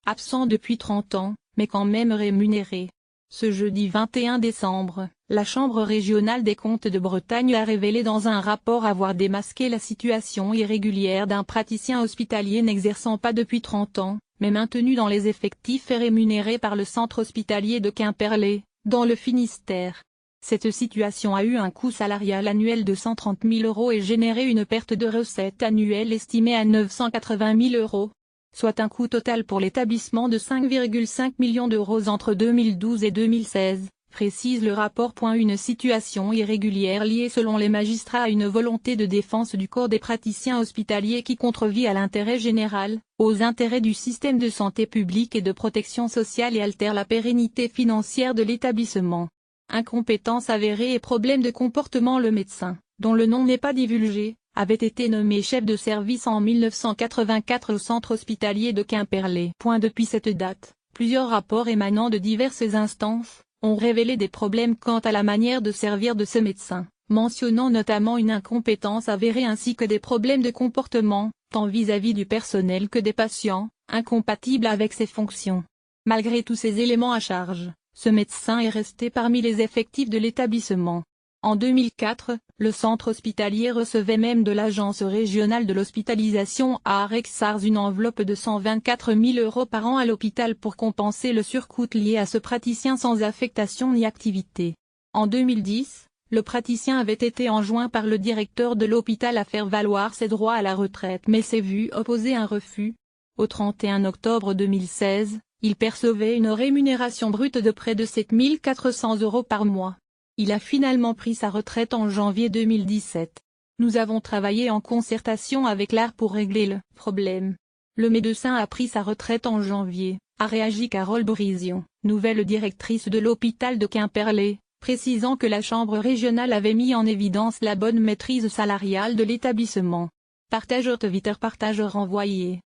absent depuis 30 ans, mais quand même rémunéré. Ce jeudi 21 décembre, la Chambre régionale des comptes de Bretagne a révélé dans un rapport avoir démasqué la situation irrégulière d'un praticien hospitalier n'exerçant pas depuis 30 ans, mais maintenu dans les effectifs et rémunéré par le centre hospitalier de Quimperlé, dans le Finistère. Cette situation a eu un coût salarial annuel de 130 000 € et généré une perte de recettes annuelle estimée à 980 000 €, soit un coût total pour l'établissement de 5,5 millions d'euros entre 2012 et 2016, précise le rapport. Une situation irrégulière liée selon les magistrats à une volonté de défense du corps des praticiens hospitaliers qui contrevient à l'intérêt général, aux intérêts du système de santé publique et de protection sociale et altère la pérennité financière de l'établissement. Incompétence avérée et problème de comportement. Le médecin, dont le nom n'est pas divulgué, avait été nommé chef de service en 1984 au centre hospitalier de Quimperlé. Depuis cette date, plusieurs rapports émanant de diverses instances ont révélé des problèmes quant à la manière de servir de ce médecin, mentionnant notamment une incompétence avérée ainsi que des problèmes de comportement, tant vis-à-vis du personnel que des patients, incompatibles avec ses fonctions. Malgré tous ces éléments à charge, ce médecin est resté parmi les effectifs de l'établissement. En 2004, le centre hospitalier recevait même de l'Agence régionale de l'hospitalisation à Arexars une enveloppe de 124 000 € par an à l'hôpital pour compenser le surcoût lié à ce praticien sans affectation ni activité. En 2010, le praticien avait été enjoint par le directeur de l'hôpital à faire valoir ses droits à la retraite mais s'est vu opposer un refus. Au 31 octobre 2016, il percevait une rémunération brute de près de 7 400 € par mois. Il a finalement pris sa retraite en janvier 2017. Nous avons travaillé en concertation avec l'ARS pour régler le problème. Le médecin a pris sa retraite en janvier, a réagi Carole Brision, nouvelle directrice de l'hôpital de Quimperlé, précisant que la Chambre régionale avait mis en évidence la bonne maîtrise salariale de l'établissement. Partage Twitter. Partage renvoyé.